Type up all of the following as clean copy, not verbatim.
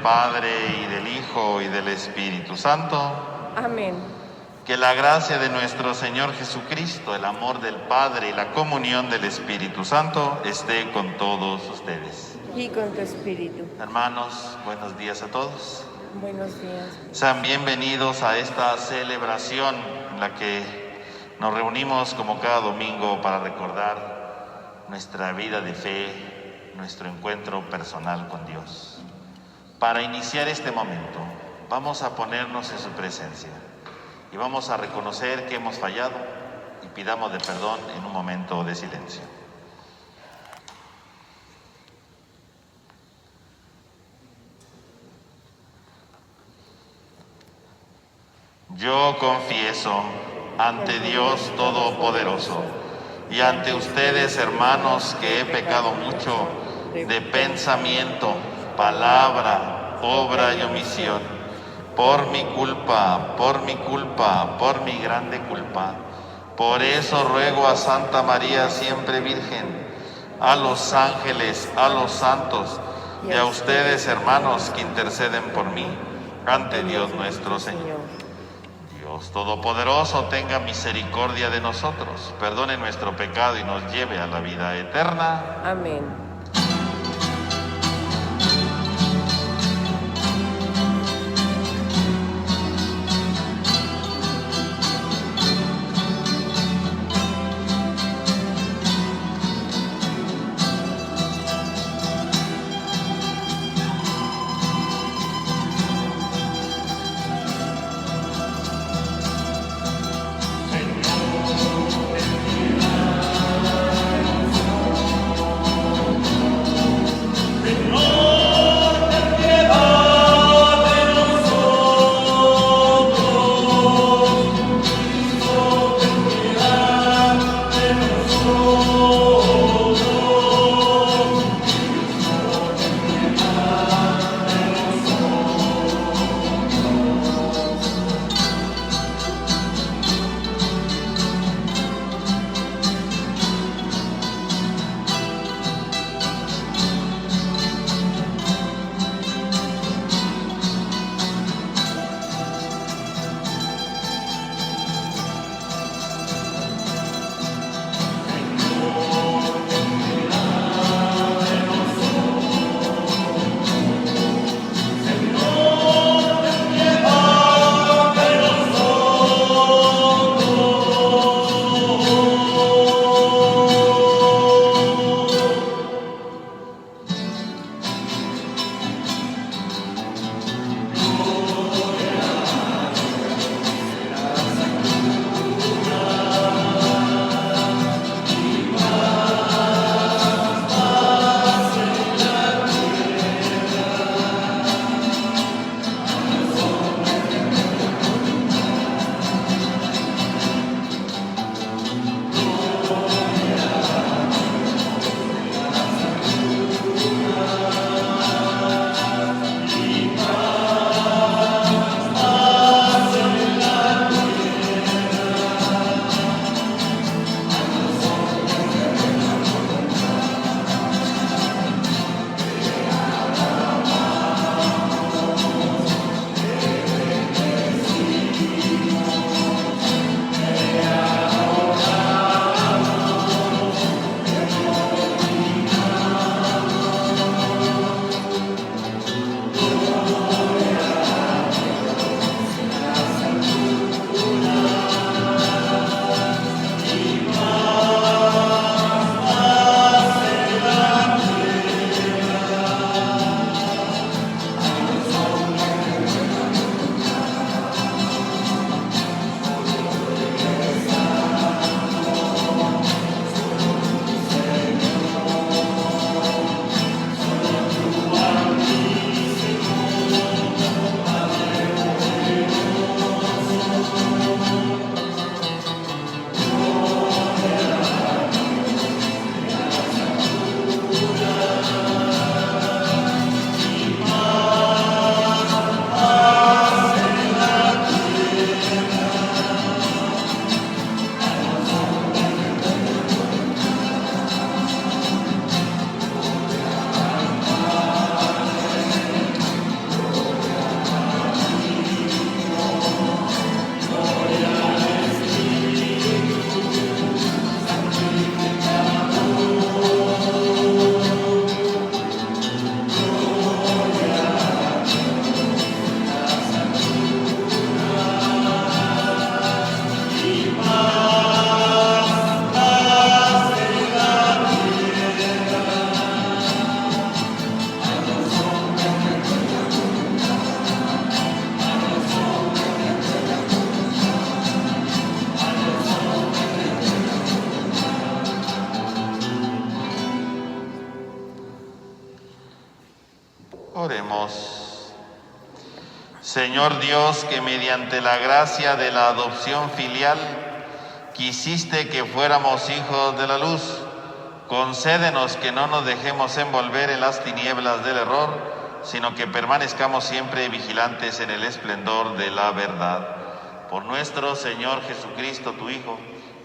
Padre, y del Hijo, y del Espíritu Santo. Amén. Que la gracia de nuestro Señor Jesucristo, el amor del Padre y la comunión del Espíritu Santo esté con todos ustedes. Y con tu espíritu. Hermanos, buenos días a todos. Buenos días. Sean bienvenidos a esta celebración en la que nos reunimos como cada domingo para recordar nuestra vida de fe, nuestro encuentro personal con Dios. Para iniciar este momento, vamos a ponernos en su presencia y vamos a reconocer que hemos fallado y pidamos de perdón en un momento de silencio. Yo confieso ante Dios Todopoderoso y ante ustedes, hermanos, que he pecado mucho de pensamiento, palabra, obra y omisión, por mi culpa, por mi grande culpa. Por eso ruego a Santa María siempre Virgen, a los ángeles, a los santos y a ustedes, hermanos, que interceden por mí ante Dios nuestro Señor. Dios Todopoderoso tenga misericordia de nosotros, perdone nuestro pecado y nos lleve a la vida eterna. Amén. Señor Dios, que mediante la gracia de la adopción filial quisiste que fuéramos hijos de la luz, concédenos que no nos dejemos envolver en las tinieblas del error, sino que permanezcamos siempre vigilantes en el esplendor de la verdad. Por nuestro Señor Jesucristo, tu Hijo,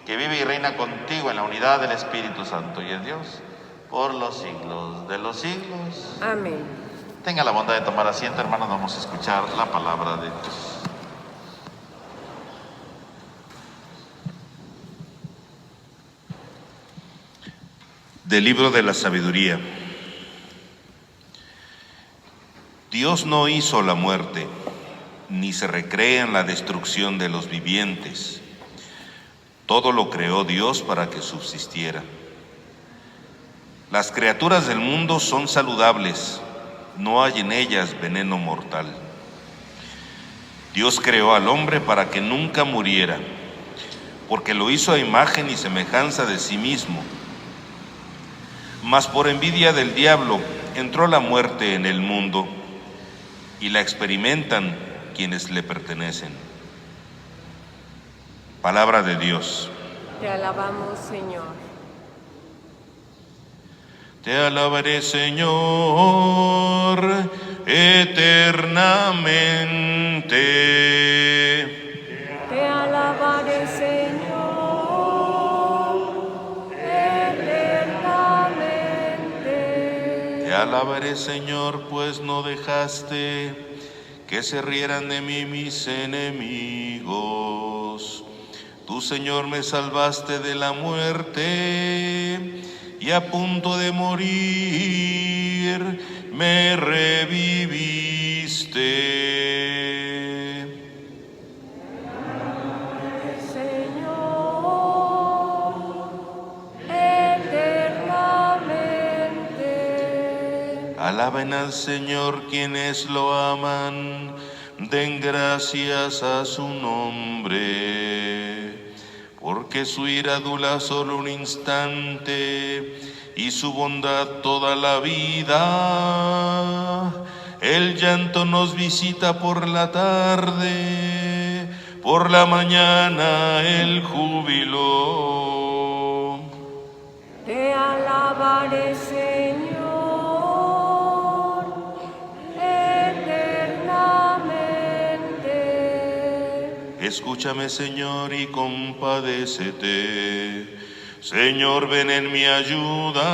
que vive y reina contigo en la unidad del Espíritu Santo y es Dios, por los siglos de los siglos. Amén. Tenga la bondad de tomar asiento, hermanos, vamos a escuchar la palabra de Dios. Del libro de la sabiduría. Dios no hizo la muerte, ni se recrea en la destrucción de los vivientes. Todo lo creó Dios para que subsistiera. Las criaturas del mundo son saludables, no hay en ellas veneno mortal. Dios creó al hombre para que nunca muriera, porque lo hizo a imagen y semejanza de sí mismo. Mas por envidia del diablo entró la muerte en el mundo, y la experimentan quienes le pertenecen. Palabra de Dios. Te alabamos, Señor. Te alabaré, Señor, eternamente. Te alabaré, Señor, eternamente. Te alabaré, Señor, pues no dejaste que se rieran de mí mis enemigos. Tú, Señor, me salvaste de la muerte, y a punto de morir me reviviste. Señor, eternamente. Alaben al Señor quienes lo aman, den gracias a su nombre. Porque su ira dura solo un instante y su bondad toda la vida. El llanto nos visita por la tarde, por la mañana el júbilo. Te alabaré, Señor, eternamente. Escúchame, Señor, y compadécete. Señor, ven en mi ayuda.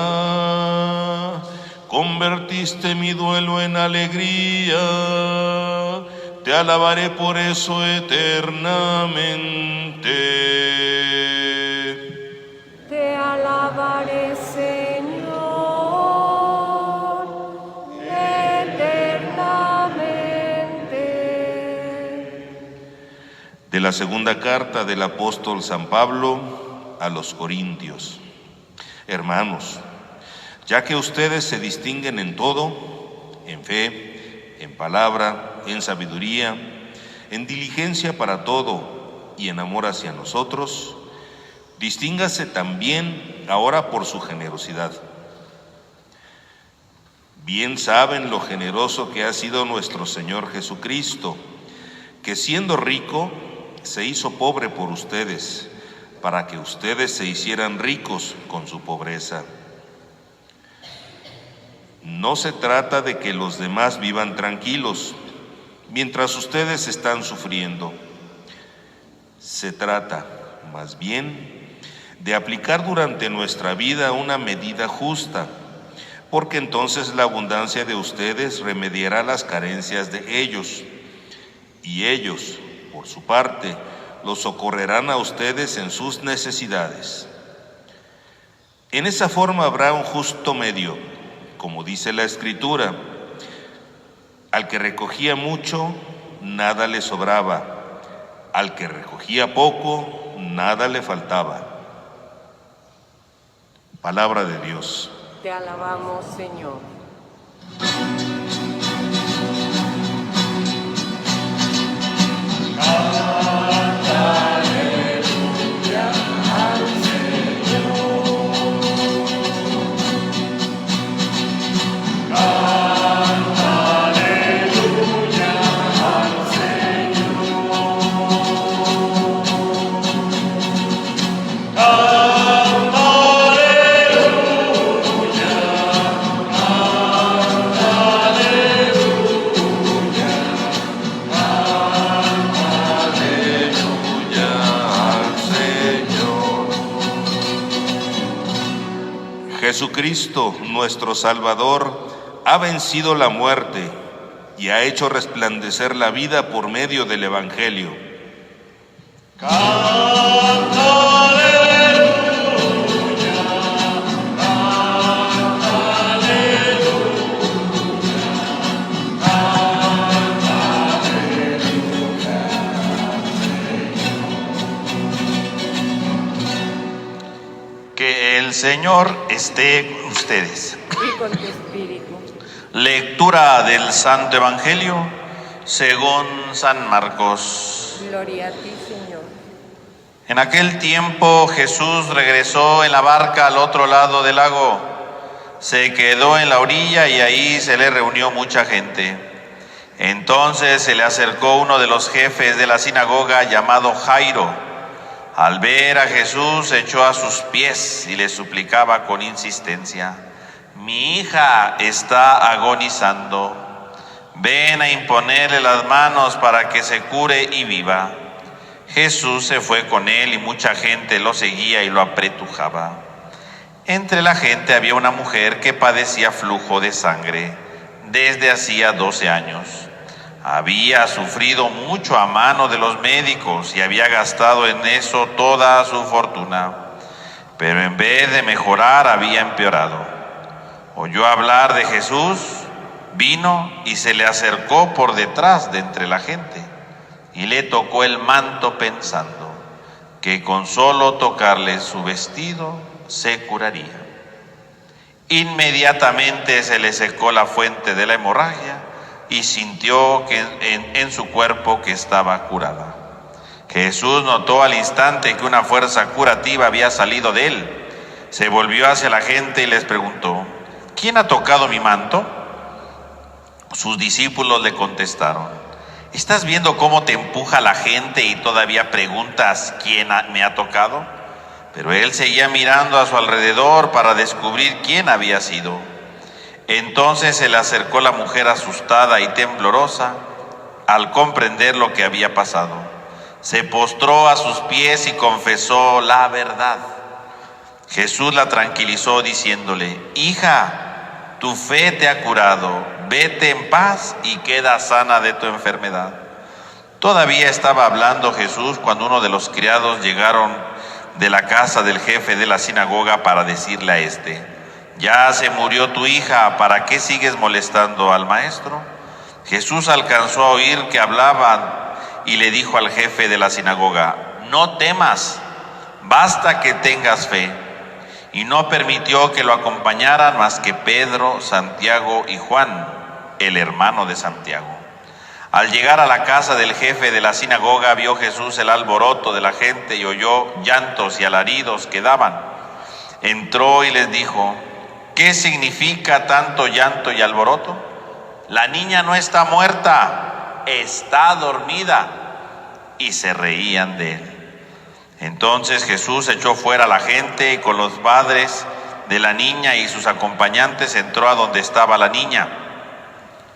Convertiste mi duelo en alegría. Te alabaré por eso eternamente. Te alabaré, Señor, eternamente. De la segunda carta del apóstol San Pablo a los Corintios. Hermanos, ya que ustedes se distinguen en todo, en fe, en palabra, en sabiduría, en diligencia para todo y en amor hacia nosotros, distíngase también ahora por su generosidad. Bien saben lo generoso que ha sido nuestro Señor Jesucristo, que siendo rico, se hizo pobre por ustedes, para que ustedes se hicieran ricos con su pobreza. No se trata de que los demás vivan tranquilos mientras ustedes están sufriendo. Se trata, más bien, de aplicar durante nuestra vida una medida justa, porque entonces la abundancia de ustedes remediará las carencias de ellos, y ellos, por su parte, los socorrerán a ustedes en sus necesidades. En esa forma habrá un justo medio, como dice la Escritura: al que recogía mucho, nada le sobraba; al que recogía poco, nada le faltaba. Palabra de Dios. Te alabamos, Señor. Jesucristo, nuestro Salvador, ha vencido la muerte y ha hecho resplandecer la vida por medio del Evangelio. Que el Señor esté con ustedes. Y con tu espíritu. Lectura del Santo Evangelio según San Marcos. Gloria a ti, Señor. En aquel tiempo Jesús regresó en la barca al otro lado del lago. Se quedó en la orilla y ahí se le reunió mucha gente. Entonces se le acercó uno de los jefes de la sinagoga llamado Jairo. Al ver a Jesús se echó a sus pies y le suplicaba con insistencia: mi hija está agonizando. Ven a imponerle las manos para que se cure y viva. Jesús se fue con él y mucha gente lo seguía y lo apretujaba. Entre la gente había una mujer que padecía flujo de sangre desde hacía 12 años. Había sufrido mucho a mano de los médicos y había gastado en eso toda su fortuna, pero en vez de mejorar había empeorado. Oyó hablar de Jesús, vino y se le acercó por detrás de entre la gente y le tocó el manto pensando que con solo tocarle su vestido se curaría. Inmediatamente se le secó la fuente de la hemorragia y sintió que en su cuerpo que estaba curada. Jesús notó al instante que una fuerza curativa había salido de él. Se volvió hacia la gente y les preguntó: ¿quién ha tocado mi manto? Sus discípulos le contestaron: ¿estás viendo cómo te empuja la gente y todavía preguntas quién me ha tocado? Pero él seguía mirando a su alrededor para descubrir quién había sido. Entonces se le acercó la mujer asustada y temblorosa al comprender lo que había pasado. Se postró a sus pies y confesó la verdad. Jesús la tranquilizó diciéndole: hija, tu fe te ha curado, vete en paz y queda sana de tu enfermedad. Todavía estaba hablando Jesús cuando uno de los criados llegaron de la casa del jefe de la sinagoga para decirle a este: ya se murió tu hija, ¿para qué sigues molestando al maestro? Jesús alcanzó a oír que hablaban y le dijo al jefe de la sinagoga: no temas, basta que tengas fe. Y no permitió que lo acompañaran más que Pedro, Santiago y Juan, el hermano de Santiago. Al llegar a la casa del jefe de la sinagoga, vio Jesús el alboroto de la gente y oyó llantos y alaridos que daban. Entró y les dijo: ¿qué significa tanto llanto y alboroto? La niña no está muerta, está dormida. Y se reían de él. Entonces Jesús echó fuera a la gente y con los padres de la niña y sus acompañantes entró a donde estaba la niña.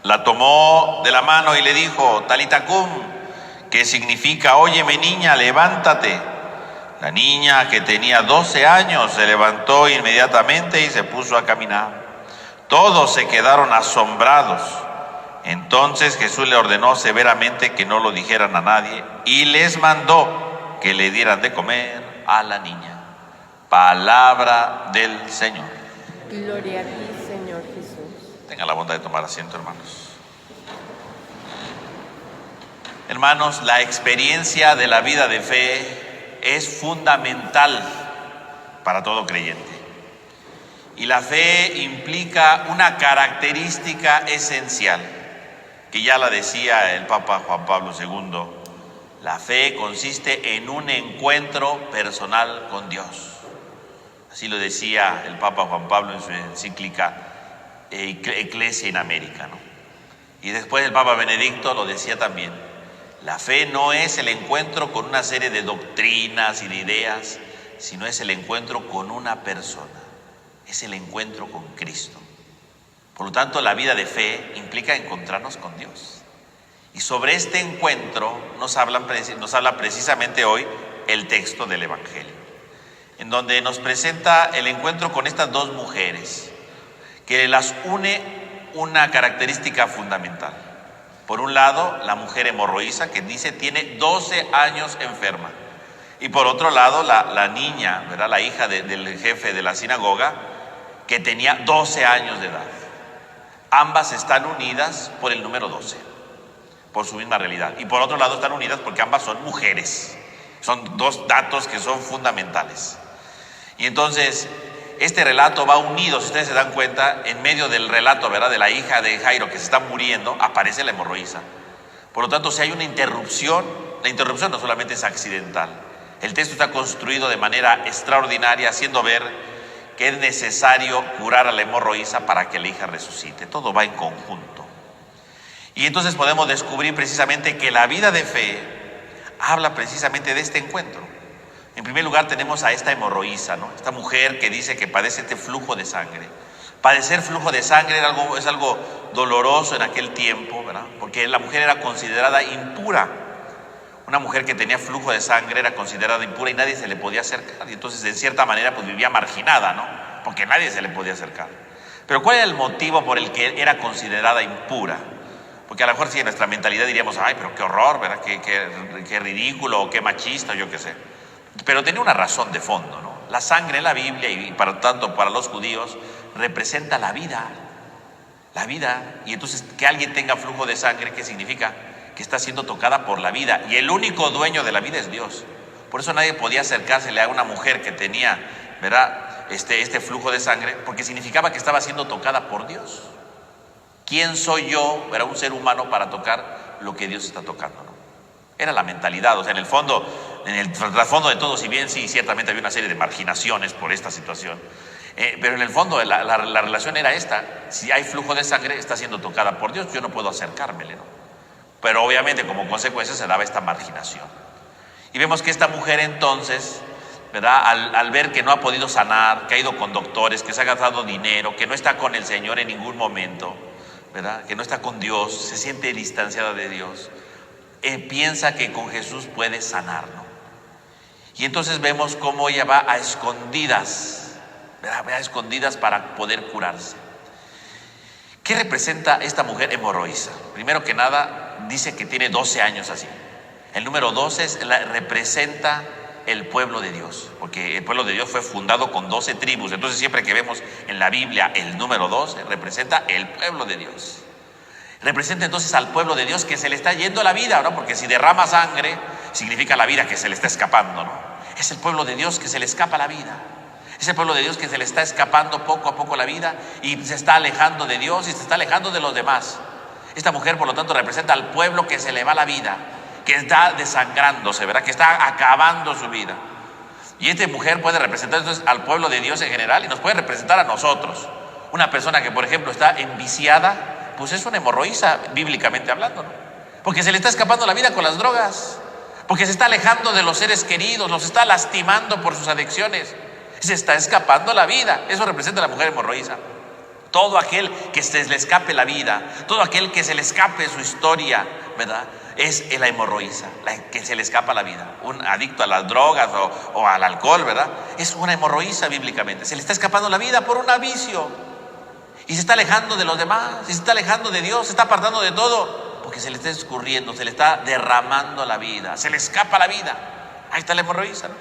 La tomó de la mano y le dijo: Talita cum, que significa: óyeme niña, levántate. La niña, que tenía 12 años, se levantó inmediatamente y se puso a caminar. Todos se quedaron asombrados. Entonces Jesús le ordenó severamente que no lo dijeran a nadie y les mandó que le dieran de comer a la niña. Palabra del Señor. Gloria a ti, Señor Jesús. Tengan la bondad de tomar asiento, hermanos. Hermanos, la experiencia de la vida de fe es fundamental para todo creyente. Y la fe implica una característica esencial, que ya la decía el Papa Juan Pablo II. La fe consiste en un encuentro personal con Dios. Así lo decía el Papa Juan Pablo en su encíclica Ecclesia in America, ¿no? Y después el Papa Benedicto lo decía también. La fe no es el encuentro con una serie de doctrinas y de ideas, sino es el encuentro con una persona. Es el encuentro con Cristo. Por lo tanto, la vida de fe implica encontrarnos con Dios. Y sobre este encuentro nos habla precisamente hoy el texto del Evangelio. en donde nos presenta el encuentro con estas dos mujeres, que las une una característica fundamental. Por un lado, la mujer hemorroísa, que dice tiene 12 años enferma. Y por otro lado, la niña, ¿verdad? La hija del jefe de la sinagoga, que tenía 12 años de edad. Ambas están unidas por el número 12, por su misma realidad. Y por otro lado están unidas porque ambas son mujeres. Son dos datos que son fundamentales. Y entonces, este relato va unido, si ustedes se dan cuenta, en medio del relato, ¿verdad?, de la hija de Jairo que se está muriendo, aparece la hemorroísa. Por lo tanto, si hay una interrupción, la interrupción no solamente es accidental. El texto está construido de manera extraordinaria, haciendo ver que es necesario curar a la hemorroísa para que la hija resucite. Todo va en conjunto. Y entonces podemos descubrir precisamente que la vida de fe habla precisamente de este encuentro. En primer lugar tenemos a esta hemorroísa, ¿no? Esta mujer que dice que padece este flujo de sangre. Padecer flujo de sangre es algo doloroso en aquel tiempo, ¿verdad? Porque la mujer era considerada impura. Una mujer que tenía flujo de sangre era considerada impura y nadie se le podía acercar. Y entonces, en cierta manera, pues vivía marginada, ¿no? Porque nadie se le podía acercar. Pero ¿cuál era el motivo por el que era considerada impura? Porque a lo mejor si en nuestra mentalidad diríamos, ay, pero qué horror, ¿verdad? Qué ridículo, o qué machista, yo qué sé. Pero tenía una razón de fondo, ¿no? La sangre en la Biblia, y para tanto para los judíos, representa la vida. La vida. Y entonces, que alguien tenga flujo de sangre, ¿qué significa? Que está siendo tocada por la vida. Y el único dueño de la vida es Dios. Por eso nadie podía acercársele a una mujer que tenía, ¿verdad?, este flujo de sangre, porque significaba que estaba siendo tocada por Dios. ¿Quién soy yo, era un ser humano, para tocar lo que Dios está tocando, ¿no? Era la mentalidad. O sea, en el fondo, en el trasfondo de todo, si bien sí, ciertamente había una serie de marginaciones por esta situación, pero en el fondo la relación era esta: si hay flujo de sangre, está siendo tocada por Dios, yo no puedo acercármele, ¿no? Pero obviamente como consecuencia se daba esta marginación. Y vemos que esta mujer entonces, ¿verdad?, al ver que no ha podido sanar, que ha ido con doctores, que se ha gastado dinero, que no está con el Señor en ningún momento, ¿verdad?, que no está con Dios, se siente distanciada de Dios, piensa que con Jesús puede sanar, ¿no? Y entonces vemos cómo ella va a escondidas, ¿verdad?, va a escondidas para poder curarse. ¿Qué representa esta mujer hemorroísa? Primero que nada, dice que tiene 12 años así. El número 12 representa el pueblo de Dios, porque el pueblo de Dios fue fundado con 12 tribus. Entonces siempre que vemos en la Biblia el número 12, representa el pueblo de Dios. Representa entonces al pueblo de Dios que se le está yendo la vida, ¿no? Porque si derrama sangre, significa la vida que se le está escapando, ¿no? Es el pueblo de Dios que se le escapa la vida. Es el pueblo de Dios que se le está escapando poco a poco la vida y se está alejando de Dios y se está alejando de los demás. Esta mujer, por lo tanto, representa al pueblo que se le va la vida, que está desangrándose, ¿verdad?, que está acabando su vida. Y esta mujer puede representar entonces al pueblo de Dios en general y nos puede representar a nosotros. Una persona que, por ejemplo, está enviciada, pues es una hemorroísa, bíblicamente hablando, ¿no? Porque se le está escapando la vida con las drogas, porque se está alejando de los seres queridos, los está lastimando por sus adicciones, se está escapando la vida. Eso representa a la mujer hemorroísa. Todo aquel que se le escape la vida, todo aquel que se le escape su historia, ¿verdad?, es la hemorroísa, la que se le escapa la vida. Un adicto a las drogas o al alcohol, ¿verdad?, es una hemorroísa bíblicamente. Se le está escapando la vida por un vicio y se está alejando de los demás, y se está alejando de Dios, se está apartando de todo, porque se le está escurriendo, se le está derramando la vida, se le escapa la vida. Ahí está la hemorroísa, ¿no?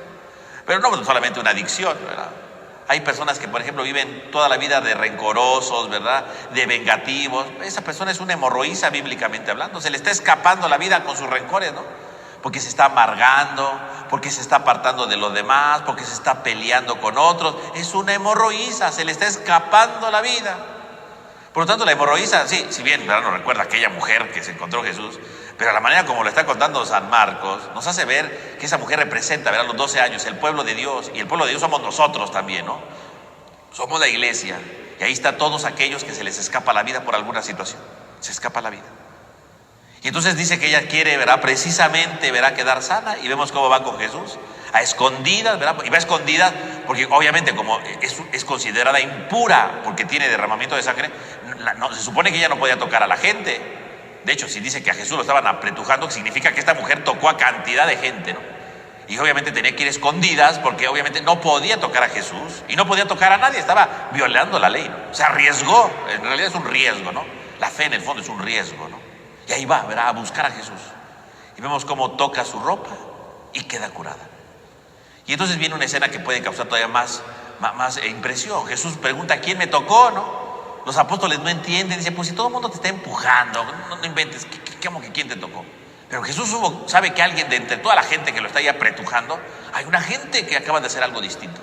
Pero no solamente una adicción, ¿verdad? Hay personas que, por ejemplo, viven toda la vida de rencorosos, ¿verdad?, de vengativos. Esa persona es una hemorroísa bíblicamente hablando. Se le está escapando la vida con sus rencores, ¿no? Porque se está amargando, porque se está apartando de los demás, porque se está peleando con otros. Es una hemorroísa, se le está escapando la vida. Por lo tanto, la hemorroísa, sí, si bien, ¿verdad?, nos recuerda a aquella mujer que se encontró Jesús, pero la manera como lo está contando San Marcos nos hace ver que esa mujer representa, ¿verdad?, los 12 años, el pueblo de Dios. Y el pueblo de Dios somos nosotros también, ¿no? Somos la iglesia. Y ahí están todos aquellos que se les escapa la vida por alguna situación. Se escapa la vida. Y entonces dice que ella quiere, ¿verdad?, precisamente, ¿verdad?, quedar sana. Y vemos cómo va con Jesús, a escondidas, ¿verdad? Y va a escondidas porque obviamente como es considerada impura porque tiene derramamiento de sangre, se supone que ella no podía tocar a la gente. De hecho, si dice que a Jesús lo estaban apretujando, significa que esta mujer tocó a cantidad de gente, ¿no? Y obviamente tenía que ir escondidas porque obviamente no podía tocar a Jesús y no podía tocar a nadie, estaba violando la ley, ¿no? Se arriesgó, en realidad es un riesgo, ¿no? La fe en el fondo es un riesgo, ¿no? Y ahí va, ¿verdad?, a buscar a Jesús. Y vemos cómo toca su ropa y queda curada. Y entonces viene una escena que puede causar todavía más impresión. Jesús pregunta: ¿quién me tocó?, ¿no? Los apóstoles no entienden, dicen: pues si todo el mundo te está empujando, no inventes, ¿cómo que quién te tocó? Pero Jesús sabe que alguien de entre toda la gente que lo está ahí apretujando, hay una gente que acaba de hacer algo distinto,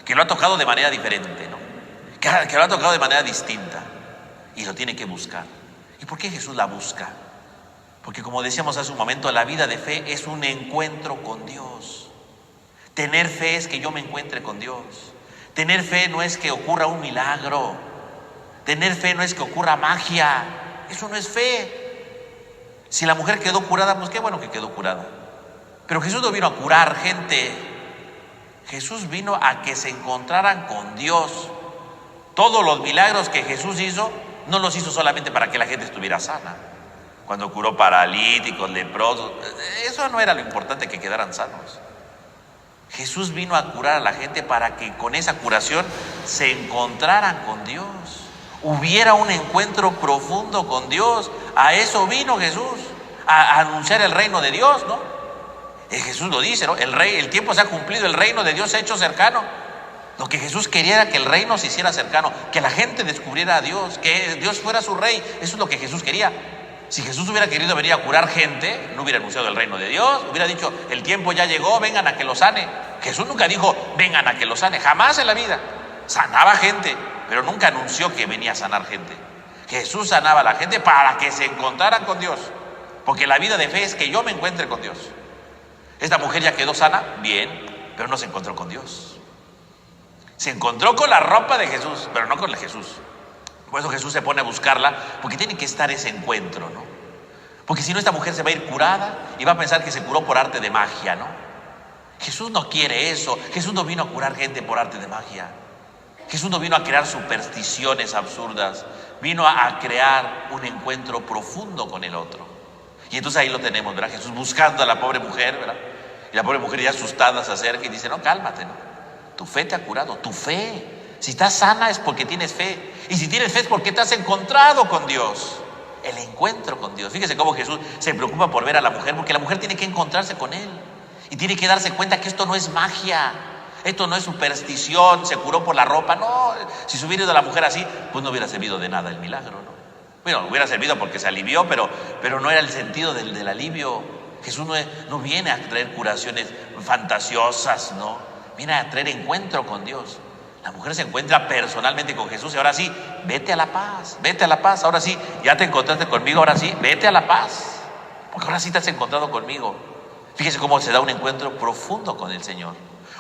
que lo ha tocado de manera diferente, ¿no? Que lo ha tocado de manera distinta y lo tiene que buscar. ¿Y por qué Jesús la busca? Porque, como decíamos hace un momento, la vida de fe es un encuentro con Dios. Tener fe es que yo me encuentre con Dios. Tener fe no es que ocurra un milagro. Tener fe no es que ocurra magia. Eso no es fe. Si la mujer quedó curada, pues qué bueno que quedó curada. Pero Jesús no vino a curar gente. Jesús vino a que se encontraran con Dios. Todos los milagros que Jesús hizo, no los hizo solamente para que la gente estuviera sana. Cuando curó paralíticos, leprosos, eso no era lo importante, que quedaran sanos. Jesús vino a curar a la gente para que con esa curación se encontraran con Dios. Hubiera un encuentro profundo con Dios. A eso vino Jesús, a anunciar el reino de Dios, ¿no? Jesús lo dice, ¿no? El tiempo se ha cumplido, el reino de Dios se ha hecho cercano. Lo que Jesús quería era que el reino se hiciera cercano, que la gente descubriera a Dios, que Dios fuera su rey. Eso es lo que Jesús quería. Si Jesús hubiera querido venir a curar gente, no hubiera anunciado el reino de Dios, hubiera dicho: el tiempo ya llegó, vengan a que lo sane. Jesús nunca dijo: vengan a que lo sane, jamás en la vida. Sanaba gente, pero nunca anunció que venía a sanar gente. Jesús sanaba a la gente para que se encontraran con Dios, porque la vida de fe es que yo me encuentre con Dios. Esta mujer ya quedó sana, bien, pero no se encontró con Dios. Se encontró con la ropa de Jesús, pero no con la Jesús. Por eso Jesús se pone a buscarla, porque tiene que estar ese encuentro, ¿no? Porque si no, esta mujer se va a ir curada y va a pensar que se curó por arte de magia, ¿no? Jesús no quiere eso. Jesús no vino a curar gente por arte de magia. Jesús no vino a crear supersticiones absurdas. Vino a crear un encuentro profundo con el otro. Y entonces ahí lo tenemos, ¿verdad? Jesús buscando a la pobre mujer, ¿verdad? Y la pobre mujer ya asustada se acerca y dice: no, cálmate, ¿no? Tu fe te ha curado, tu fe. Si estás sana es porque tienes fe. Y si tienes fe es porque te has encontrado con Dios. El encuentro con Dios. Fíjese cómo Jesús se preocupa por ver a la mujer, porque la mujer tiene que encontrarse con Él. Y tiene que darse cuenta que esto no es magia. Esto no es superstición, se curó por la ropa. No, si se hubiera ido a la mujer así, pues no hubiera servido de nada el milagro, ¿no? Bueno, hubiera servido porque se alivió, pero no era el sentido del alivio. Jesús no viene a traer curaciones fantasiosas, ¿no? Viene a traer encuentro con Dios. La mujer se encuentra personalmente con Jesús y ahora sí, vete a la paz, vete a la paz. Ahora sí, ya te encontraste conmigo, ahora sí, vete a la paz. Porque ahora sí te has encontrado conmigo. Fíjese cómo se da un encuentro profundo con el Señor.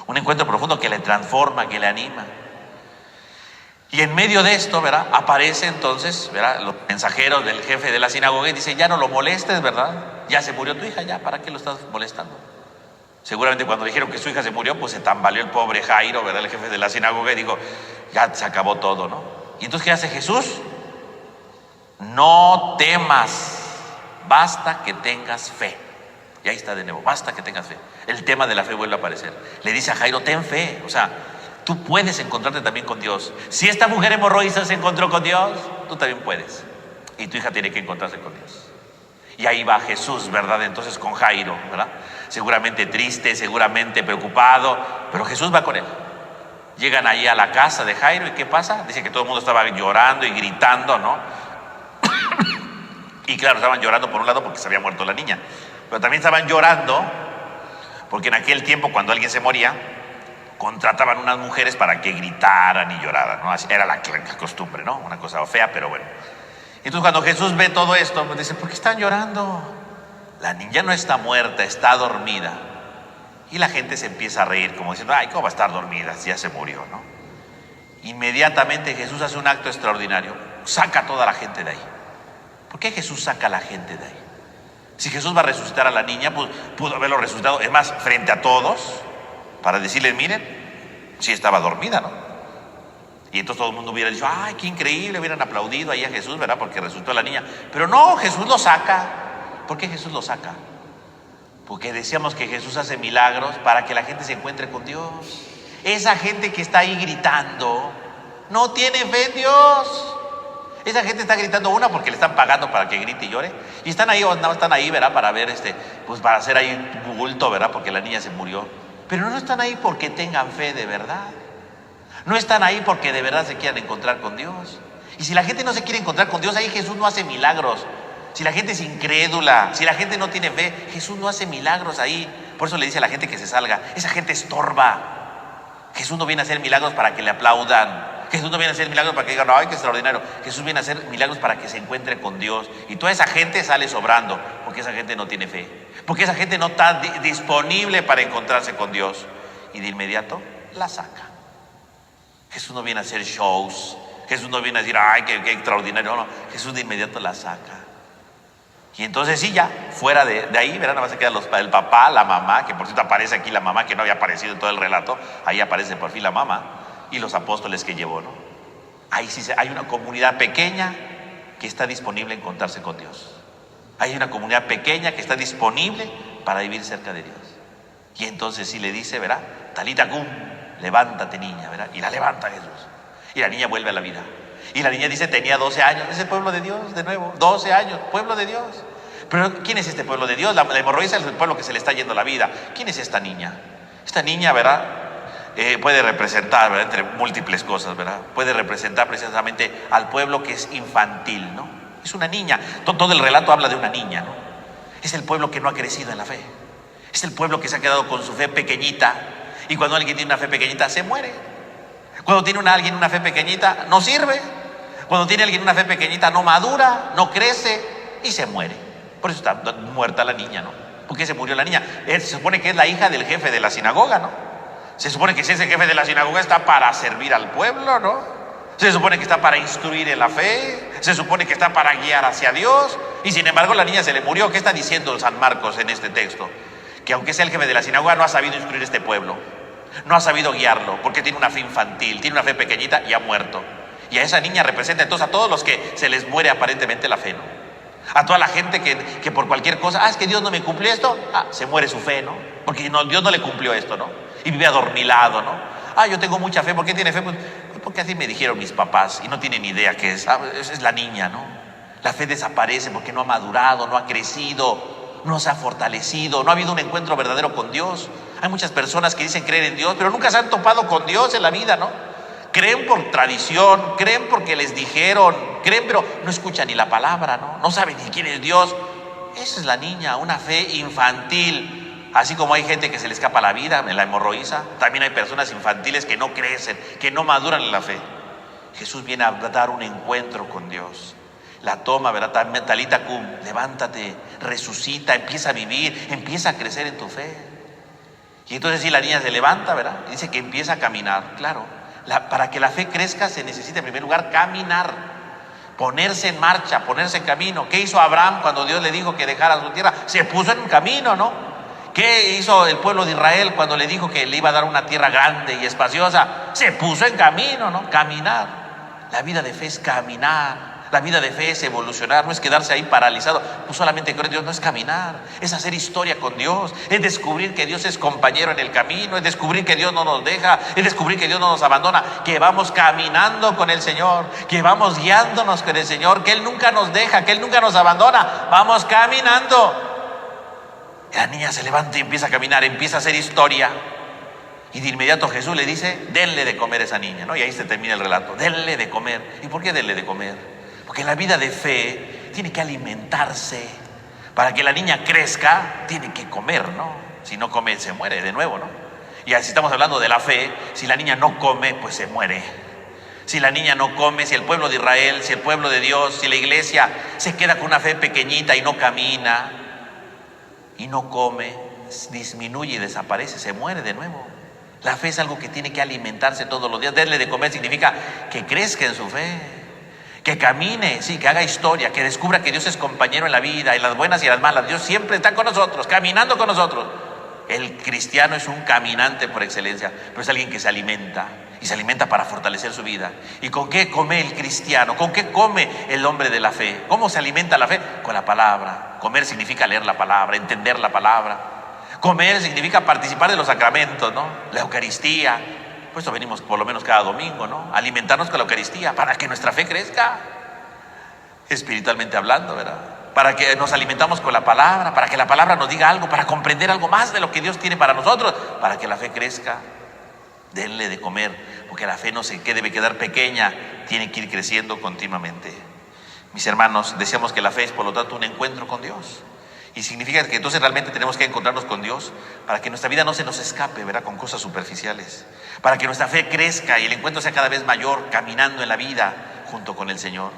Un encuentro profundo que le transforma, que le anima. Y en medio de esto, ¿verdad?, aparece entonces, ¿verdad?, los mensajeros del jefe de la sinagoga y dice: ya no lo molestes, ¿verdad? Ya se murió tu hija, ya, ¿para qué lo estás molestando? Seguramente cuando dijeron que su hija se murió, pues se tambaleó el pobre Jairo, ¿verdad?, el jefe de la sinagoga, y dijo: ya se acabó todo, ¿no? Y entonces, ¿qué hace Jesús? No temas, basta que tengas fe. Y ahí está de nuevo: basta que tengas fe. El tema de la fe vuelve a aparecer. Le dice a Jairo: ten fe, o sea, tú puedes encontrarte también con Dios. Si esta mujer hemorroísa se encontró con Dios, tú también puedes. Y tu hija tiene que encontrarse con Dios. Y ahí va Jesús, ¿verdad? Entonces con Jairo, ¿verdad? Seguramente triste, seguramente preocupado, pero Jesús va con él. Llegan ahí a la casa de Jairo y ¿qué pasa? Dice que todo el mundo estaba llorando y gritando, ¿no? Y claro, estaban llorando por un lado porque se había muerto la niña, pero también estaban llorando porque en aquel tiempo, cuando alguien se moría, contrataban unas mujeres para que gritaran y lloraran, ¿no? Así era la costumbre, ¿no? Una cosa fea, pero bueno. Entonces cuando Jesús ve todo esto, pues dice: ¿por qué están llorando? La niña no está muerta, está dormida. Y la gente se empieza a reír, como diciendo: ay, ¿cómo va a estar dormida si ya se murió, no? Inmediatamente Jesús hace un acto extraordinario, saca a toda la gente de ahí. ¿Por qué Jesús saca a la gente de ahí? Si Jesús va a resucitar a la niña, pues pudo haberlo resucitado, es más, frente a todos, para decirles: miren, sí estaba dormida, ¿no? Y entonces todo el mundo hubiera dicho: ay, qué increíble, hubieran aplaudido ahí a Jesús, ¿verdad?, porque resucitó a la niña. Pero no, Jesús lo saca. ¿Por qué Jesús lo saca? Porque decíamos que Jesús hace milagros para que la gente se encuentre con Dios. Esa gente que está ahí gritando no tiene fe en Dios. Esa gente está gritando, una, porque le están pagando para que grite y llore, y están ahí, o no están ahí, ¿verdad? Para ver, pues para hacer ahí bulto, ¿verdad? Porque la niña se murió. Pero no están ahí porque tengan fe de verdad. No están ahí porque de verdad se quieran encontrar con Dios. Y si la gente no se quiere encontrar con Dios, ahí Jesús no hace milagros. Si la gente es incrédula, si la gente no tiene fe, Jesús no hace milagros ahí. Por eso le dice a la gente que se salga. Esa gente estorba. Jesús no viene a hacer milagros para que le aplaudan. Jesús no viene a hacer milagros para que digan, ¡ay, qué extraordinario! Jesús viene a hacer milagros para que se encuentre con Dios. Y toda esa gente sale sobrando, porque esa gente no tiene fe. Porque esa gente no está disponible para encontrarse con Dios. Y de inmediato la saca. Jesús no viene a hacer shows. Jesús no viene a decir, ¡ay, qué extraordinario! No, Jesús de inmediato la saca. Y entonces sí, ya, fuera de ahí, verán, nada más se quedan el papá, la mamá, que por cierto aparece aquí la mamá, que no había aparecido en todo el relato. Ahí aparece por fin la mamá. Y los apóstoles que llevó, ¿no? Ahí sí hay una comunidad pequeña que está disponible a encontrarse con Dios. Hay una comunidad pequeña que está disponible para vivir cerca de Dios. Y entonces sí le dice, ¿verdad? Talita cum, levántate niña, ¿verdad? Y la levanta Jesús. Y la niña vuelve a la vida. Y la niña dice, tenía 12 años. Es el pueblo de Dios, de nuevo. 12 años, pueblo de Dios. Pero ¿quién es este pueblo de Dios? La hemorroísa es el pueblo que se le está yendo la vida. ¿Quién es esta niña? Esta niña, ¿verdad? Puede representar, ¿verdad? Entre múltiples cosas, ¿verdad? Puede representar precisamente al pueblo que es infantil, ¿no? Es una niña. Todo el relato habla de una niña, ¿no? Es el pueblo que no ha crecido en la fe. Es el pueblo que se ha quedado con su fe pequeñita. Y cuando alguien tiene una fe pequeñita, se muere. Cuando tiene alguien una fe pequeñita, no sirve. Cuando tiene alguien una fe pequeñita, no madura, no crece y se muere. Por eso está muerta la niña, ¿no? ¿Por qué se murió la niña? Se supone que es la hija del jefe de la sinagoga, ¿no? Se supone que si ese jefe de la sinagoga está para servir al pueblo, ¿no? Se supone que está para instruir en la fe. Se supone que está para guiar hacia Dios. Y sin embargo la niña se le murió. ¿Qué está diciendo San Marcos en este texto? Que aunque sea el jefe de la sinagoga, no ha sabido instruir este pueblo. No ha sabido guiarlo, porque tiene una fe infantil, tiene una fe pequeñita y ha muerto. Y a esa niña representa entonces a todos los que se les muere aparentemente la fe, ¿no? A toda la gente que por cualquier cosa, es que Dios no me cumplió esto, se muere su fe, ¿no? Porque Dios no le cumplió esto, ¿no? Y vive adormilado, ¿no? Yo tengo mucha fe. ¿Por qué tiene fe? Pues porque así me dijeron mis papás y no tienen ni idea qué es. Esa es la niña, ¿no? La fe desaparece porque no ha madurado, no ha crecido, no se ha fortalecido, no ha habido un encuentro verdadero con Dios. Hay muchas personas que dicen creer en Dios, pero nunca se han topado con Dios en la vida, ¿no? Creen por tradición, creen porque les dijeron, creen, pero no escuchan ni la palabra, ¿no? No saben ni quién es Dios. Esa es la niña, una fe infantil. Así como hay gente que se le escapa la vida en la hemorroísa, también hay personas infantiles que no crecen, que no maduran en la fe. Jesús viene a dar un encuentro con Dios. La toma, ¿verdad? Talita cum, levántate, resucita, empieza a vivir, empieza a crecer en tu fe. Y entonces sí, la niña se levanta, ¿verdad? Y dice que empieza a caminar. Claro, para que la fe crezca se necesita en primer lugar caminar, ponerse en marcha, ponerse en camino. ¿Qué hizo Abraham cuando Dios le dijo que dejara su tierra? Se puso en camino, ¿no? ¿Qué hizo el pueblo de Israel cuando le dijo que le iba a dar una tierra grande y espaciosa? Se puso en camino, ¿no? Caminar. La vida de fe es caminar. La vida de fe es evolucionar, no es quedarse ahí paralizado. Pues solamente creer en Dios no es caminar, es hacer historia con Dios, es descubrir que Dios es compañero en el camino, es descubrir que Dios no nos deja, es descubrir que Dios no nos abandona, que vamos caminando con el Señor, que vamos guiándonos con el Señor, que Él nunca nos deja, que Él nunca nos abandona. Vamos caminando. La niña se levanta y empieza a caminar, empieza a hacer historia. Y de inmediato Jesús le dice, denle de comer a esa niña, ¿no? Y ahí se termina el relato, denle de comer. ¿Y por qué denle de comer? Porque la vida de fe tiene que alimentarse. Para que la niña crezca, tiene que comer, ¿no? Si no come, se muere de nuevo, ¿no? Y así estamos hablando de la fe. Si la niña no come, pues se muere. Si la niña no come, si el pueblo de Israel, si el pueblo de Dios, si la iglesia se queda con una fe pequeñita y no camina y no come, disminuye y desaparece, se muere de nuevo. La fe es algo que tiene que alimentarse todos los días. Darle de comer significa que crezca en su fe, que camine, sí, que haga historia, que descubra que Dios es compañero en la vida, en las buenas y en las malas. Dios siempre está con nosotros, caminando con nosotros. El cristiano es un caminante por excelencia, pero es alguien que se alimenta, y se alimenta para fortalecer su vida. ¿Y con qué come el cristiano? ¿Con qué come el hombre de la fe? ¿Cómo se alimenta la fe? Con la palabra. Comer significa leer la palabra, entender la palabra. Comer significa participar de los sacramentos, ¿no? La Eucaristía. Por eso venimos por lo menos cada domingo, ¿no? Alimentarnos con la Eucaristía para que nuestra fe crezca, espiritualmente hablando, ¿verdad? Para que nos alimentamos con la palabra, para que la palabra nos diga algo, para comprender algo más de lo que Dios tiene para nosotros, para que la fe crezca. Denle de comer, porque la fe no se debe quedar pequeña, tiene que ir creciendo continuamente. Mis hermanos, decíamos que la fe es por lo tanto un encuentro con Dios. Y significa que entonces realmente tenemos que encontrarnos con Dios para que nuestra vida no se nos escape, ¿verdad?, con cosas superficiales. Para que nuestra fe crezca y el encuentro sea cada vez mayor, caminando en la vida junto con el Señor.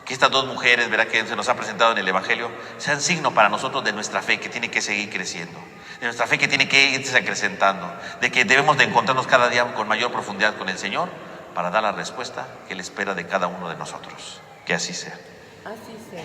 Que estas dos mujeres, ¿verdad?, que se nos ha presentado en el Evangelio, sean signo para nosotros de nuestra fe que tiene que seguir creciendo. De nuestra fe que tiene que irse acrecentando. De que debemos de encontrarnos cada día con mayor profundidad con el Señor para dar la respuesta que Él espera de cada uno de nosotros. Que así sea. Así sea.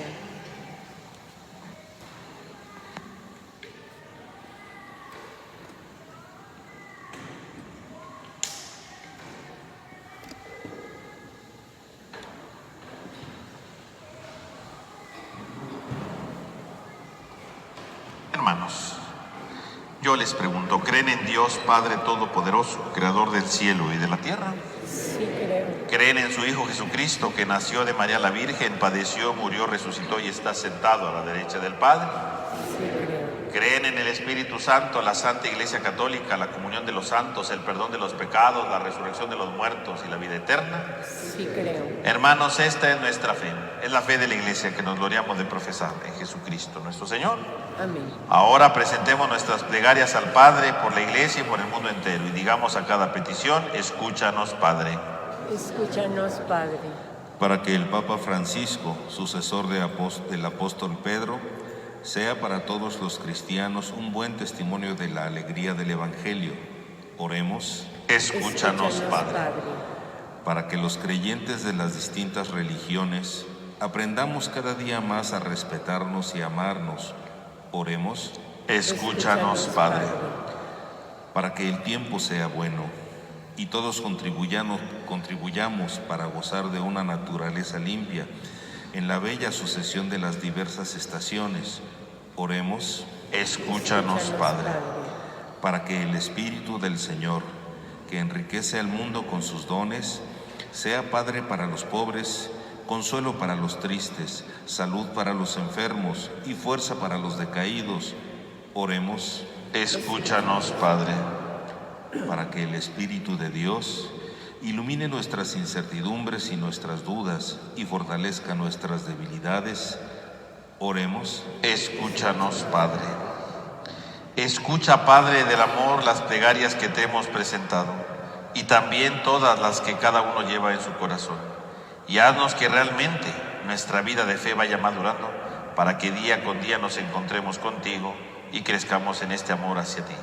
Hermanos, yo les pregunto, ¿creen en Dios Padre Todopoderoso, Creador del cielo y de la tierra? Sí creo. ¿Creen en su Hijo Jesucristo, que nació de María la Virgen, padeció, murió, resucitó y está sentado a la derecha del Padre? Sí creo. ¿Creen en el Espíritu Santo, la Santa Iglesia Católica, la comunión de los santos, el perdón de los pecados, la resurrección de los muertos y la vida eterna? Sí creo. Hermanos, esta es nuestra fe. Es la fe de la Iglesia que nos gloriamos de profesar en Jesucristo nuestro Señor. Amén. Ahora presentemos nuestras plegarias al Padre por la Iglesia y por el mundo entero y digamos a cada petición: escúchanos, Padre. Escúchanos, Padre. Para que el Papa Francisco, sucesor del apóstol Pedro, sea para todos los cristianos un buen testimonio de la alegría del Evangelio. Oremos. Escúchanos, Padre. Para que los creyentes de las distintas religiones aprendamos cada día más a respetarnos y amarnos. Oremos. Escúchanos, Padre. Para que el tiempo sea bueno y todos contribuyamos para gozar de una naturaleza limpia en la bella sucesión de las diversas estaciones. Oremos. Escúchanos, Padre. Para que el Espíritu del Señor, que enriquece al mundo con sus dones, sea Padre para los pobres, consuelo para los tristes, salud para los enfermos y fuerza para los decaídos. Oremos. Escúchanos, Padre. Para que el Espíritu de Dios ilumine nuestras incertidumbres y nuestras dudas y fortalezca nuestras debilidades. Oremos. Escúchanos, Padre. Escucha, Padre del amor, las plegarias que te hemos presentado y también todas las que cada uno lleva en su corazón. Y haznos que realmente nuestra vida de fe vaya madurando para que día con día nos encontremos contigo y crezcamos en este amor hacia ti.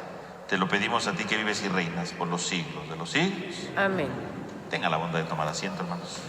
Te lo pedimos a ti que vives y reinas por los siglos de los siglos. Amén. Tenga la bondad de tomar asiento, hermanos.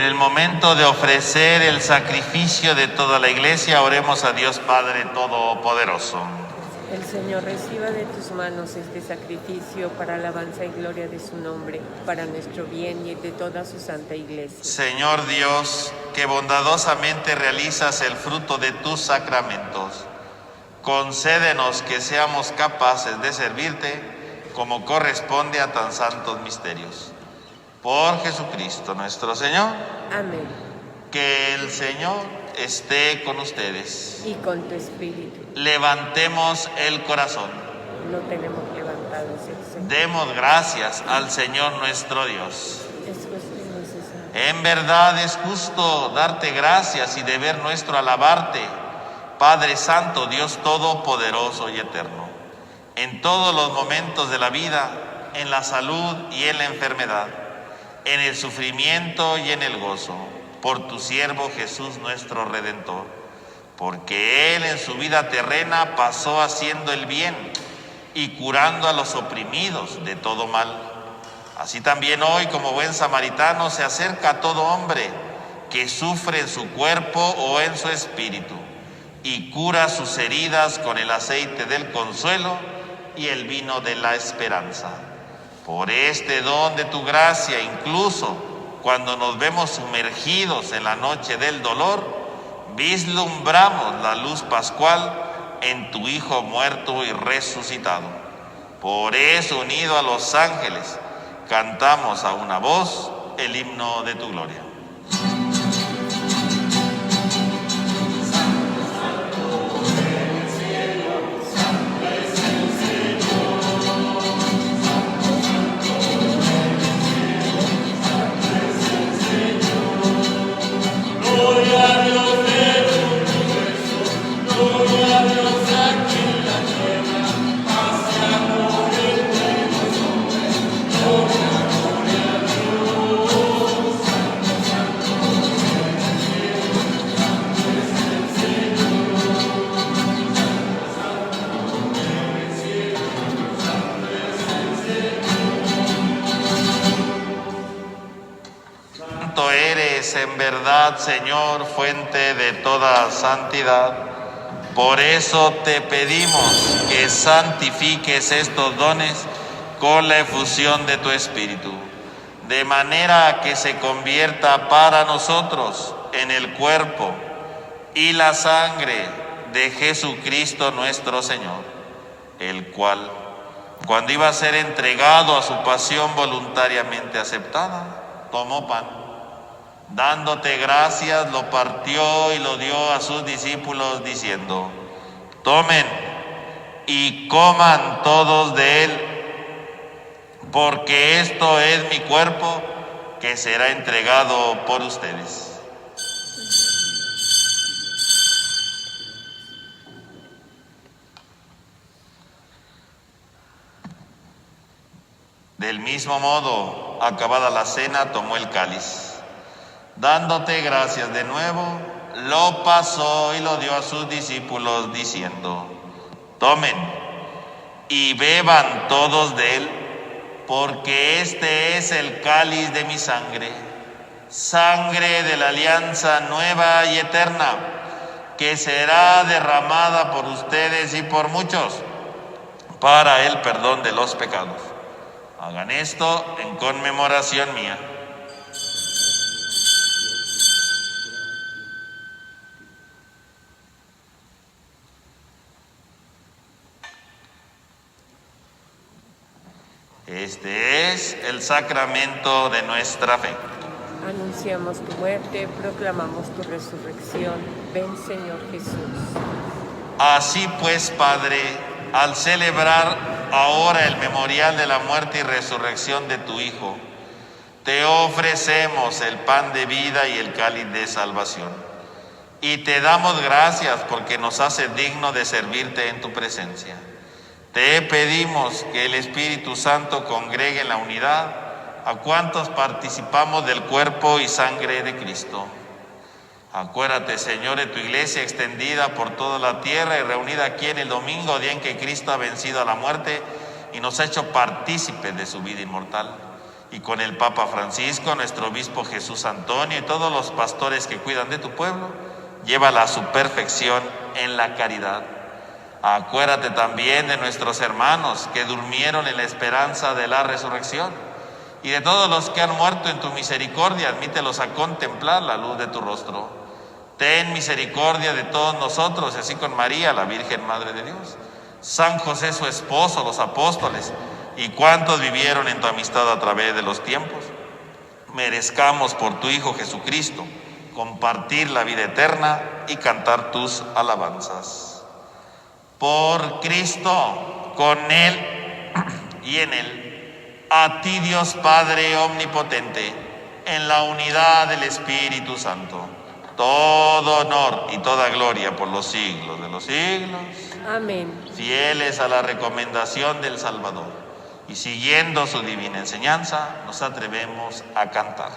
el momento de ofrecer el sacrificio de toda la iglesia, oremos a Dios Padre Todopoderoso. El Señor reciba de tus manos este sacrificio para alabanza y gloria de su nombre, para nuestro bien y de toda su santa iglesia. Señor Dios, que bondadosamente realizas el fruto de tus sacramentos, concédenos que seamos capaces de servirte como corresponde a tan santos misterios. Por Jesucristo nuestro Señor. Amén. Que el Señor esté con ustedes. Y con tu espíritu. Levantemos el corazón. Lo tenemos levantado, Señor. Demos gracias al Señor nuestro Dios. Es justo y necesario. En verdad es justo darte gracias y deber nuestro alabarte, Padre Santo, Dios Todopoderoso y Eterno, en todos los momentos de la vida, en la salud y en la enfermedad, en el sufrimiento y en el gozo, por tu siervo Jesús nuestro Redentor, porque Él en su vida terrena pasó haciendo el bien y curando a los oprimidos de todo mal. Así también hoy, como buen samaritano, se acerca a todo hombre que sufre en su cuerpo o en su espíritu y cura sus heridas con el aceite del consuelo y el vino de la esperanza. Por este don de tu gracia, incluso cuando nos vemos sumergidos en la noche del dolor, vislumbramos la luz pascual en tu Hijo muerto y resucitado. Por eso, unido a los ángeles, cantamos a una voz el himno de tu gloria. Santo eres en verdad, Señor, fuente de toda santidad. Por eso te pedimos que santifiques estos dones con la efusión de tu Espíritu, de manera que se convierta para nosotros en el cuerpo y la sangre de Jesucristo nuestro Señor, el cual, cuando iba a ser entregado a su pasión voluntariamente aceptada, tomó pan, dándote gracias, lo partió y lo dio a sus discípulos diciendo: tomen y coman todos de él, porque esto es mi cuerpo que será entregado por ustedes. Del mismo modo, acabada la cena, tomó el cáliz. Dándote gracias de nuevo, lo pasó y lo dio a sus discípulos diciendo: tomen y beban todos de él, porque este es el cáliz de mi sangre, sangre de la alianza nueva y eterna, que será derramada por ustedes y por muchos para el perdón de los pecados. Hagan esto en conmemoración mía. Este es el sacramento de nuestra fe. Anunciamos tu muerte, proclamamos tu resurrección. Ven, Señor Jesús. Así pues, Padre, al celebrar ahora el memorial de la muerte y resurrección de tu Hijo, te ofrecemos el pan de vida y el cáliz de salvación. Y te damos gracias porque nos haces digno de servirte en tu presencia. Te pedimos que el Espíritu Santo congregue en la unidad a cuantos participamos del cuerpo y sangre de Cristo. Acuérdate, Señor, de tu iglesia extendida por toda la tierra y reunida aquí en el domingo, día en que Cristo ha vencido a la muerte y nos ha hecho partícipes de su vida inmortal. y con el Papa Francisco, nuestro obispo Jesús Antonio y todos los pastores que cuidan de tu pueblo, llévala a su perfección en la caridad. Acuérdate también de nuestros hermanos que durmieron en la esperanza de la resurrección y de todos los que han muerto en tu misericordia, admítelos a contemplar la luz de tu rostro. Ten misericordia de todos nosotros, y así con María, la Virgen Madre de Dios, San José su esposo, los apóstoles y cuantos vivieron en tu amistad a través de los tiempos, merezcamos por tu Hijo Jesucristo compartir la vida eterna y cantar tus alabanzas. Por Cristo, con Él y en Él, a ti Dios Padre omnipotente, en la unidad del Espíritu Santo, todo honor y toda gloria por los siglos de los siglos. Amén. Fieles a la recomendación del Salvador y siguiendo su divina enseñanza, nos atrevemos a cantar.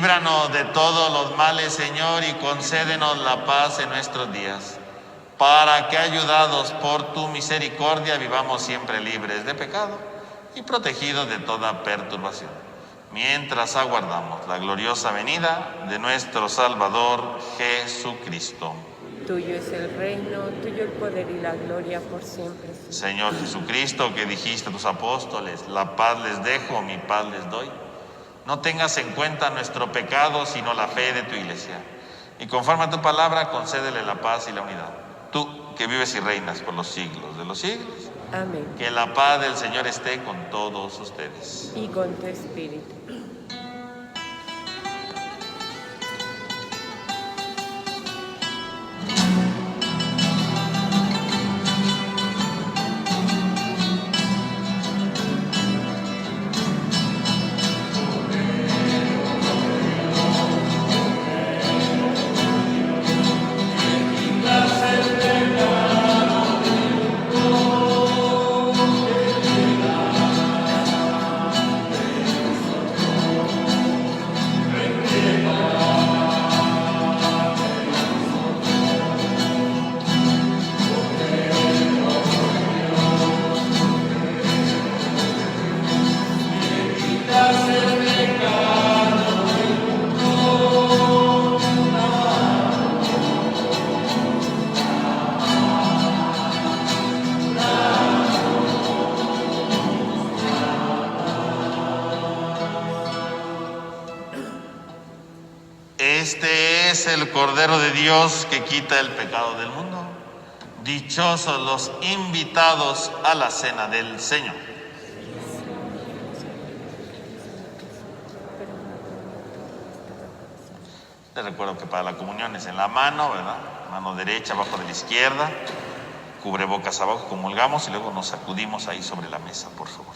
Líbranos de todos los males, Señor, y concédenos la paz en nuestros días, para que, ayudados por tu misericordia, vivamos siempre libres de pecado y protegidos de toda perturbación, mientras aguardamos la gloriosa venida de nuestro Salvador Jesucristo. Tuyo es el reino, tuyo el poder y la gloria por siempre. Señor Jesucristo, que dijiste a tus apóstoles, la paz les dejo, mi paz les doy. No tengas en cuenta nuestro pecado, sino la fe de tu iglesia. Y conforme a tu palabra, concédele la paz y la unidad. Tú, que vives y reinas por los siglos de los siglos. Amén. Que la paz del Señor esté con todos ustedes. Y con tu espíritu. es el Cordero de Dios que quita el pecado del mundo. Dichosos los invitados a la cena del Señor. Les recuerdo que para la comunión es en la mano, ¿verdad? Mano derecha abajo de la izquierda, cubrebocas abajo, comulgamos y luego nos sacudimos ahí sobre la mesa, por favor.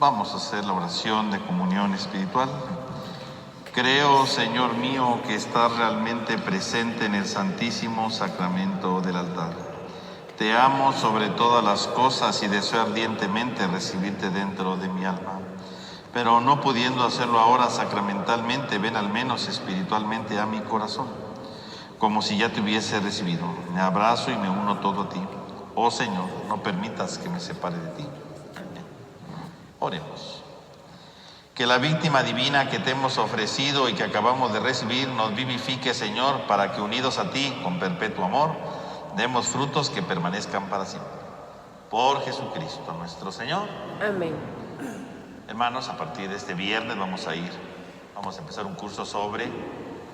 Vamos a hacer la oración de comunión espiritual. Creo, Señor mío, que estás realmente presente en el Santísimo Sacramento del altar. Te amo sobre todas las cosas y deseo ardientemente recibirte dentro de mi alma. Pero no pudiendo hacerlo ahora sacramentalmente, ven al menos espiritualmente a mi corazón, como si ya te hubiese recibido. Me abrazo y me uno todo a ti. Oh Señor, no permitas que me separe de ti. Amén. Oremos. Que la víctima divina que te hemos ofrecido y que acabamos de recibir nos vivifique, Señor, para que unidos a ti con perpetuo amor, demos frutos que permanezcan para siempre. Por Jesucristo nuestro Señor. Amén. Hermanos, a partir de este viernes vamos a empezar un curso sobre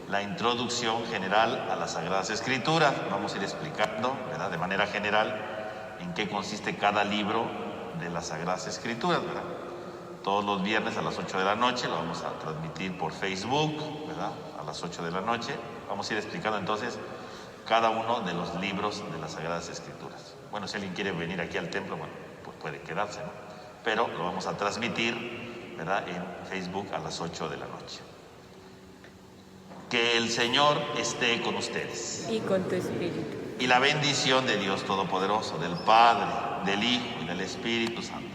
la introducción general a las Sagradas Escrituras. Vamos a ir explicando, ¿verdad?, de manera general en qué consiste cada libro de las Sagradas Escrituras, ¿verdad? Todos los viernes a las 8 de la noche lo vamos a transmitir por Facebook, ¿verdad?, a las 8 de la noche. Vamos a ir explicando entonces cada uno de los libros de las Sagradas Escrituras. Bueno, si alguien quiere venir aquí al templo, bueno, pues puede quedarse, ¿no? Pero lo vamos a transmitir, ¿verdad?, en Facebook a las 8 de la noche. Que el Señor esté con ustedes. Y con tu espíritu. Y la bendición de Dios Todopoderoso, del Padre, del Hijo y del Espíritu Santo,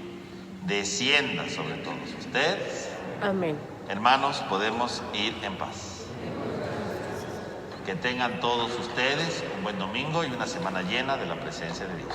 descienda sobre todos ustedes. Amén. Hermanos, podemos ir en paz. Que tengan todos ustedes un buen domingo y una semana llena de la presencia de Dios.